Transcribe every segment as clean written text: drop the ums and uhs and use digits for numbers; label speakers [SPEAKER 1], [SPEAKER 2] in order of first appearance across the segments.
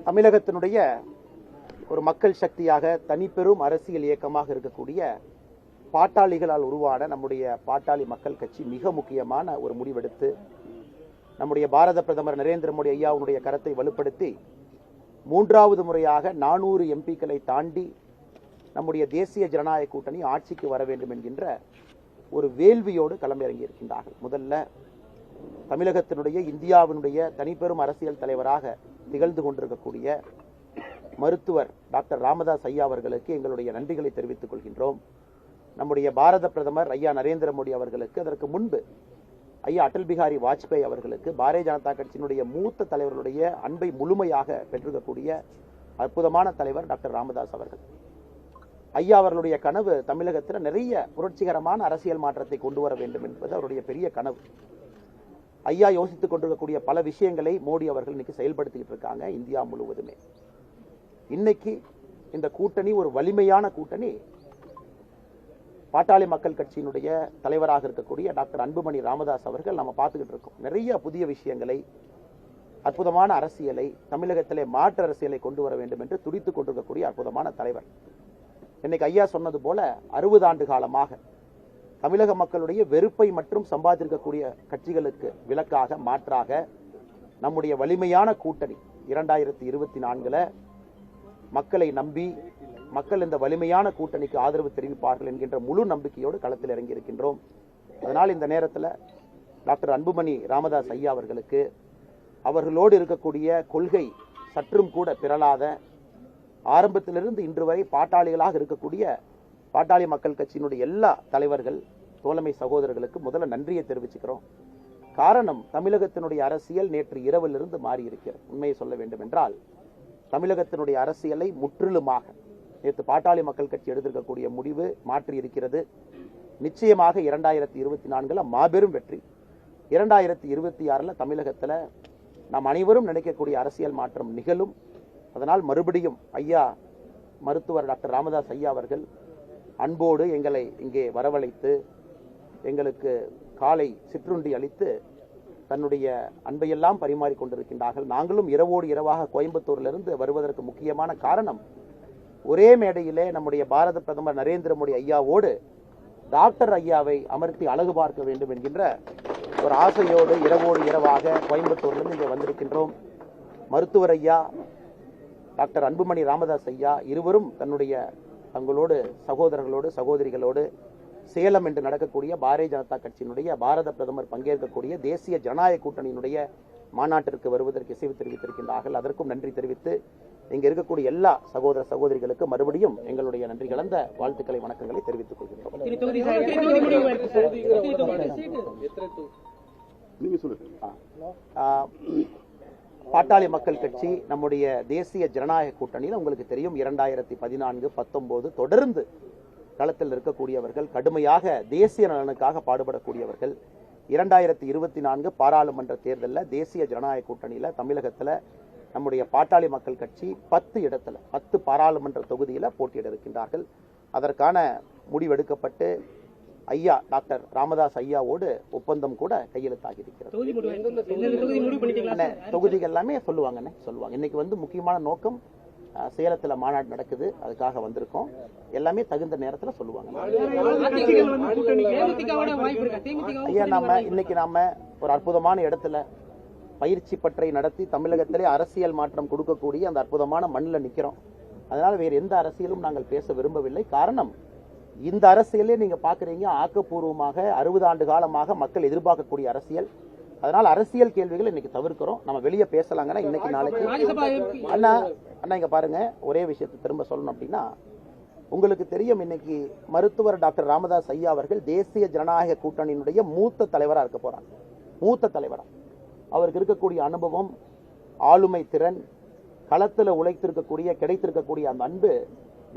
[SPEAKER 1] தமிழகத்தினுடைய ஒரு மக்கள் சக்தியாக தனிப்பெரும் அரசியல் இயக்கமாக இருக்கக்கூடிய பாட்டாளிகளால் உருவான நம்முடைய பாட்டாளி மக்கள் கட்சி மிக முக்கியமான ஒரு முடிவெடுத்து நம்முடைய பாரத பிரதமர் நரேந்திர மோடி ஐயாவுடைய கரத்தை வலுப்படுத்தி மூன்றாவது முறையாக 400 எம்பிக்களை தாண்டி நம்முடைய தேசிய ஜனநாயக கூட்டணி ஆட்சிக்கு வர வேண்டும் என்கின்ற ஒரு வேள்வியோடு களமிறங்கி இருக்கின்றார்கள். முதல்ல தமிழகத்தினுடைய இந்தியாவினுடைய தனிப்பெரும் அரசியல் தலைவராக திகழ்ந்து கொண்டிருக்கக்கூடிய மருத்துவர் டாக்டர் ராமதாஸ் ஐயா அவர்களுக்கு எங்களுடைய நன்றிகளை தெரிவித்துக் கொள்கின்றோம். நம்முடைய பாரத பிரதமர் ஐயா நரேந்திர மோடி அவர்களுக்கு, அதற்கு முன்பு ஐயா அடல் பிகாரி வாஜ்பாய் அவர்களுக்கு, பாரதிய ஜனதா கட்சியினுடைய மூத்த தலைவர்களுடைய அன்பை முழுமையாக பெற்றிருக்கக்கூடிய அற்புதமான தலைவர் டாக்டர் ராமதாஸ் அவர்கள். ஐயா அவர்களுடைய கனவு தமிழகத்தில் நிறைய புரட்சிகரமான அரசியல் மாற்றத்தை கொண்டு வர வேண்டும் என்பது அவருடைய பெரிய கனவு. ஐயா யோசித்துக் கொண்டிருக்கக்கூடிய பல விஷயங்களை மோடி அவர்கள் இன்னைக்கு செயல்படுத்திட்டு இருக்காங்க இந்தியா முழுவதுமே. இன்னைக்கு இந்த கூட்டணி ஒரு வலிமையான கூட்டணி. பாட்டாளி மக்கள் கட்சியினுடைய தலைவராக இருக்கக்கூடிய டாக்டர் அன்புமணி ராமதாஸ் அவர்கள் நம்ம பார்த்துக்கிட்டு இருக்கோம். நிறைய புதிய விஷயங்களை, அற்புதமான அரசியலை, தமிழகத்திலே மாற்று அரசியலை கொண்டு வர வேண்டும் என்று துடித்துக் கொண்டிருக்கக்கூடிய அற்புதமான தலைவர். இன்னைக்கு ஐயா சொன்னது போல 60 ஆண்டு காலமாக தமிழக மக்களுடைய வெறுப்பை மற்றும் சம்பாதிக்கக்கூடிய கட்சிகளுக்கு விலக்காக, மாற்றாக நம்முடைய வலிமையான கூட்டணி 2024 மக்களை நம்பி மக்கள் இந்த வலிமையான கூட்டணிக்கு ஆதரவு தெரிவிப்பார்கள் என்கின்ற முழு நம்பிக்கையோடு களத்தில் இறங்கி இருக்கின்றோம். அதனால் இந்த நேரத்தில் டாக்டர் அன்புமணி ராமதாஸ் ஐயா அவர்களுக்கு, அவர்களோடு இருக்கக்கூடிய கொள்கை சற்றும் கூட பிறளாத, ஆரம்பத்திலிருந்து இன்று வரை பாட்டாளிகளாக இருக்கக்கூடிய பாட்டாளி மக்கள் கட்சியினுடைய எல்லா தலைவர்கள், தோழமை சகோதரர்களுக்கு முதல்ல நன்றியை தெரிவிச்சுக்கிறோம். காரணம், தமிழகத்தினுடைய அரசியல் நேற்று இரவிலிருந்து மாறி இருக்கிறது. உண்மையை சொல்ல வேண்டும் என்றால் தமிழகத்தினுடைய அரசியலை முற்றிலுமாக நேற்று பாட்டாளி மக்கள் கட்சி எடுத்திருக்கக்கூடிய முடிவு மாற்றி இருக்கிறது. நிச்சயமாக 2024 மாபெரும் வெற்றி. 2026 தமிழகத்தில் நாம் அனைவரும் நினைக்கக்கூடிய அரசியல் மாற்றம் நிகழும். அதனால் மறுபடியும் ஐயா மருத்துவர் டாக்டர் ராமதாஸ் ஐயா அவர்கள் அன்போடு எங்களை இங்கே வரவழைத்து எங்களுக்கு காலை சிற்றுண்டி அளித்து தன்னுடைய அன்பையெல்லாம் பரிமாறிக்கொண்டிருக்கின்றார்கள். நாங்களும் இரவோடு இரவாக கோயம்புத்தூரிலிருந்து வருவதற்கு முக்கியமான காரணம், ஒரே மேடையிலே நம்முடைய பாரத பிரதமர் நரேந்திர மோடி ஐயாவோடு டாக்டர் ஐயாவை அமர்த்தி அழகு பார்க்க வேண்டும் என்கின்ற ஒரு ஆசையோடு இரவோடு இரவாக கோயம்புத்தூரிலிருந்து இங்கே வந்திருக்கின்றோம். மருத்துவர் ஐயா டாக்டர் அன்புமணி ராமதாஸ் ஐயா இருவரும் தங்களோடு சகோதரர்களோடு சகோதரிகளோடு சேலம் என்று நடக்கக்கூடிய பாரதிய ஜனதா கட்சியினுடைய பாரத பிரதமர் பங்கேற்கக்கூடிய தேசிய ஜனநாயக கூட்டணியினுடைய மாநாட்டிற்கு வருவதற்கு இசைவு தெரிவித்திருக்கின்றார்கள். அதற்கும் நன்றி தெரிவித்து இங்க இருக்கக்கூடிய எல்லா சகோதர சகோதரிகளுக்கு மறுபடியும் எங்களுடைய நன்றி கலந்த வாழ்த்துக்களை, வணக்கங்களை தெரிவித்துக் கொள்கின்றோம். பாட்டாளி மக்கள் கட்சி நம்முடைய தேசிய ஜனநாயக கூட்டணியில் உங்களுக்கு தெரியும் 2014, 19 தொடர்ந்து களத்தில் இருக்கக்கூடியவர்கள், கடுமையாக தேசிய நலனுக்காக பாடுபடக்கூடியவர்கள். 2024 பாராளுமன்ற தேர்தலில் தேசிய ஜனநாயக கூட்டணியில் தமிழகத்தில் நம்முடைய பாட்டாளி மக்கள் கட்சி 10 பாராளுமன்ற தொகுதியில் போட்டியிட இருக்கின்றார்கள். அதற்கான முடிவெடுக்கப்பட்டு ஐயா டாக்டர் ராமதாஸ் ஐயாவோடு ஒப்பந்தம் கூட கையெழுத்தாகி இருக்கிறது. தொகுதிகள் எல்லாமே சொல்லுவாங்க. இன்னைக்கு முக்கியமான நோக்கம் சேலத்துல மாநாடு நடக்குது, அதுக்காக வந்திருக்கோம். எல்லாமே தகுந்த நேரத்தில் சொல்லுவாங்க. ஐயா, இன்னைக்கு நாம ஒரு அற்புதமான இடத்துல பயிற்சி பற்றை நடத்தி தமிழகத்திலே அரசியல் மாற்றம் கொடுக்கக்கூடிய அந்த அற்புதமான மண்ணில் நிக்கிறோம். அதனால வேறு எந்த அரசியலும் நாங்கள் பேச விரும்பவில்லை. காரணம், இந்த அரசியலே நீங்க பாக்குறீங்க, ஆக்கப்பூர்வமாக 60 ஆண்டு காலமாக மக்கள் எதிர்பார்க்கக்கூடிய அரசியல். அதனால அரசியல் கேள்விகள் இன்னைக்கு தவிர்க்கிறோம். நம்ம வெளியே பேசலாங்கன்னா இன்னைக்கு நாளைக்கு. அண்ணா இங்க பாருங்க, ஒரே விஷயத்தை திரும்ப சொல்லணும் அப்படின்னா, உங்களுக்கு தெரியும் இன்னைக்கு மருத்துவர் டாக்டர் ராமதாஸ் ஐயா அவர்கள் தேசிய ஜனநாயக கூட்டணியினுடைய மூத்த தலைவராக இருக்க போறாங்க. மூத்த தலைவரா அவருக்கு இருக்கக்கூடிய அனுபவம், ஆளுமை திறன், களத்தில் கிடைத்திருக்கக்கூடிய அந்த அன்பு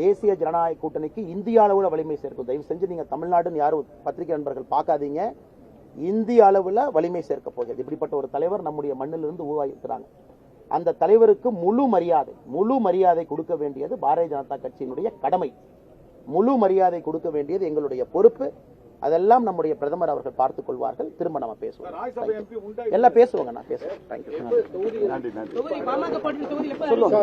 [SPEAKER 1] தேசிய ஜனநாயக கூட்டணிக்கு இந்திய அளவில் வலிமை சேர்க்கும். தயவு செஞ்சு நீங்க தமிழ்நாடுன்னு யாரும் பத்திரிகை நண்பர்கள் பார்க்காதீங்க. இந்திய அளவில் வலிமை சேர்க்க போகிறது. இப்படிப்பட்ட ஒரு தலைவர் நம்முடைய மண்ணிலிருந்து உருவாகியிருக்கிறாங்க. அந்த தலைவருக்கு முழு மரியாதை கொடுக்க வேண்டியது பாரதிய ஜனதா கட்சியினுடைய கடமை. முழு மரியாதை கொடுக்க வேண்டியது எங்களுடைய பொறுப்பு. அதெல்லாம் நம்முடைய பிரதமர் அவர்கள் பார்த்துக் கொள்வார்கள். திரும்ப நம்ம பேசுவோம். எல்லாம் பேசுவாங்க. நான் பேசுவேன். தேங்க்யூ.
[SPEAKER 2] சொல்லுங்க.